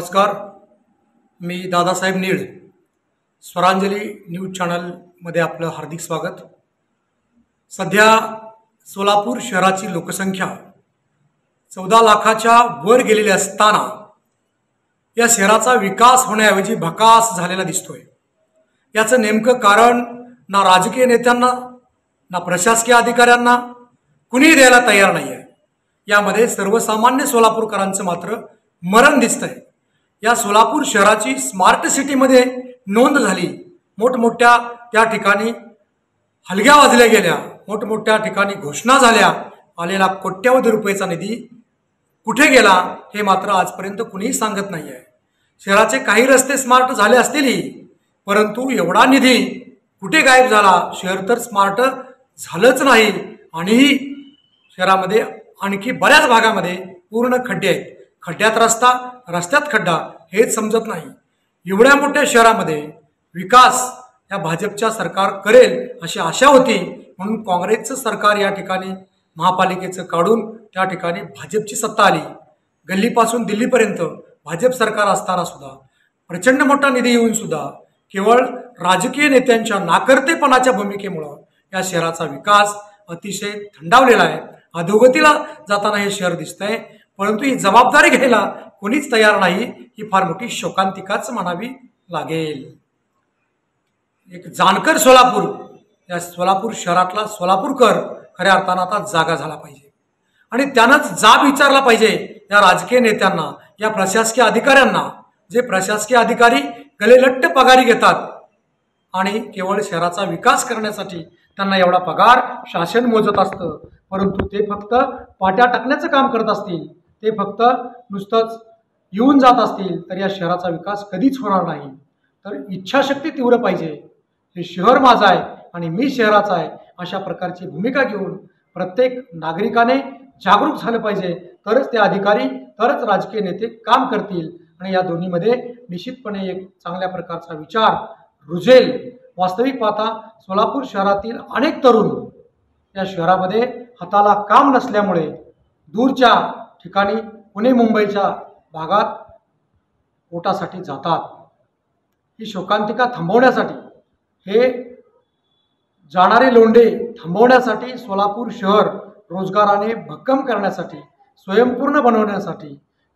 नमस्कार, मी दादासाहेब नीळ. स्वरांजली न्यूज चॅनलमध्ये आपलं हार्दिक स्वागत. सध्या सोलापूर शहराची लोकसंख्या 14 लाखाच्या वर गेलेली असताना या शहराचा विकास होण्याऐवजी भकास झालेला दिसतोय. याचं नेमकं कारण ना राजकीय नेत्यांना ना प्रशासकीय अधिकाऱ्यांना कुणीही द्यायला तयार नाही आहे. यामध्ये सर्वसामान्य सोलापूरकरांचं मात्र मरण दिसतंय. या सोलापूर शहराची स्मार्ट सिटीमध्ये नोंद झाली. मोठमोठ्या त्या ठिकाणी हलग्या वाजल्या गेल्या, मोठमोठ्या ठिकाणी घोषणा झाल्या. आलेला कोट्यवधी रुपयाचा निधी कुठे गेला हे मात्र आजपर्यंत कुणीही सांगत नाही आहे. शहराचे काही रस्ते स्मार्ट झाले असतीलही, परंतु एवढा निधी कुठे गायब झाला? शहर तर स्मार्ट झालंच नाही आणि शहरामध्ये आणखी बऱ्याच भागामध्ये पूर्ण खड्डे आहेत. खड्ड्यात रस्ता, रस्त्यात खड्डा, हेच समजत नाही. एवढ्या मोठ्या शहरामध्ये विकास या भाजपच्या सरकार करेल अशी आशा होती, म्हणून काँग्रेसचं सरकार या ठिकाणी महापालिकेचं काढून त्या ठिकाणी भाजपची सत्ता आली. गल्लीपासून दिल्लीपर्यंत भाजप सरकार असताना सुद्धा प्रचंड मोठा निधी येऊन सुद्धा केवळ राजकीय नेत्यांच्या नाकर्तेपणाच्या भूमिकेमुळं या शहराचा विकास अतिशय थंडावलेला आहे. अधोगतीला जाताना हे शहर दिसतंय, परंतु ही जबाबदारी घ्यायला कोणीच तयार नाही. ही फार मोठी शोकांतिकाच म्हणावी लागेल. एक जाणकर सोलापूर, या सोलापूर शहरातला सोलापूरकर खऱ्या अर्थानं आता जागा झाला पाहिजे आणि त्यानंच जाब विचारला पाहिजे या राजकीय नेत्यांना, या प्रशासकीय अधिकाऱ्यांना. जे प्रशासकीय अधिकारी गलेलट्ट पगारी घेतात आणि केवळ शहराचा विकास करण्यासाठी त्यांना एवढा पगार शासन मोजत असतं, परंतु ते फक्त पाट्या टाकण्याचं काम करत असतील, ते फक्त नुसतंच येऊन जात असतील, तर या शहराचा विकास कधीच होणार नाही. तर इच्छाशक्ती तीव्र पाहिजे. हे शहर माझं आहे आणि मी शहराचा आहे अशा प्रकारची भूमिका घेऊन प्रत्येक नागरिकाने जागरूक झालं पाहिजे. तरच ते अधिकारी, तरच राजकीय नेते काम करतील आणि या दोन्हीमध्ये निश्चितपणे एक चांगल्या प्रकारचा विचार रुजेल. वास्तविक पाहता सोलापूर शहरातील अनेक तरुण या शहरामध्ये हाताला काम नसल्यामुळे दूरच्या ठिकाणी पुणे मुंबईच्या भागात पोटासाठी जातात. ही शोकांतिका थांबवण्यासाठी, हे जाणारे लोंढे थांबवण्यासाठी, सोलापूर शहर रोजगाराने भक्कम करण्यासाठी, स्वयंपूर्ण बनवण्यासाठी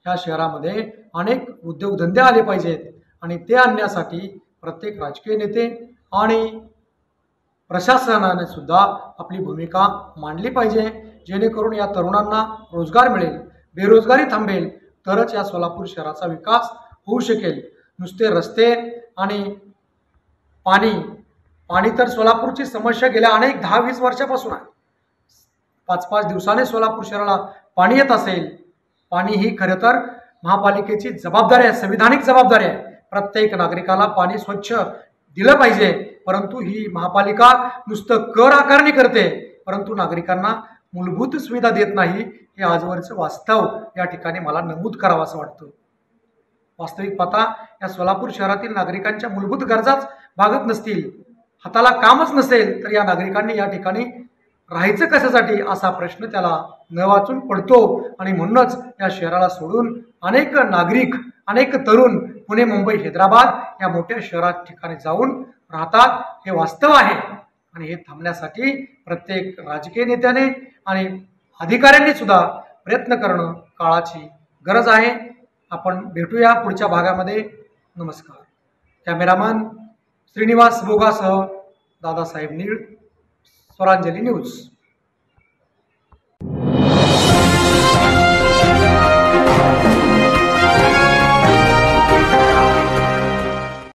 ह्या शहरामध्ये अनेक उद्योगधंदे आले पाहिजेत आणि ते आणण्यासाठी प्रत्येक राजकीय नेते आणि प्रशासनाने सुद्धा आपली भूमिका मांडली पाहिजे, जेणेकरून या तरुणांना रोजगार मिळेल, बेरोजगारी थांबेल, तरच या सोलापूर शहराचा विकास होऊ शकेल. नुसते रस्ते आणि पाणी तर सोलापूरची समस्या गेल्या अनेक 10-20 वर्षापासून आहे. 5-5 दिवसाने सोलापूर शहराला पाणी येत असेल. पाणी ही खरं तर महापालिकेची जबाबदारी आहे, संविधानिक जबाबदारी आहे. प्रत्येक नागरिकाला पाणी स्वच्छ दिलं पाहिजे, परंतु ही महापालिका नुसतं कर आकारणी करते, परंतु नागरिकांना मूलभूत सुविधा देत नाही. हे आजवरचं वास्तव या ठिकाणी मला नमूद करावं असं वाटतं. वास्तविक पाहता या सोलापूर शहरातील नागरिकांच्या मूलभूत गरजाच भागत नसतील, हाताला कामच नसेल, तर या नागरिकांनी या ठिकाणी राहायचं कशासाठी असा प्रश्न त्याला न वाचून पडतो. आणि म्हणूनच या शहराला सोडून अनेक नागरिक, अनेक तरुण पुणे, मुंबई, हैदराबाद या मोठ्या शहरात ठिकाणी जाऊन राहतात. हे वास्तव आहे आणि हे थांबण्यासाठी प्रत्येक राजकीय नेत्याने आणि अधिकाऱ्यांनी सुद्धा प्रयत्न करणं काळाची गरज आहे. आपण भेटूया पुढच्या भागामध्ये. नमस्कार. कॅमेरामन श्रीनिवास बोगासह दादासाहेब नीळ, स्वरांजली न्यूज.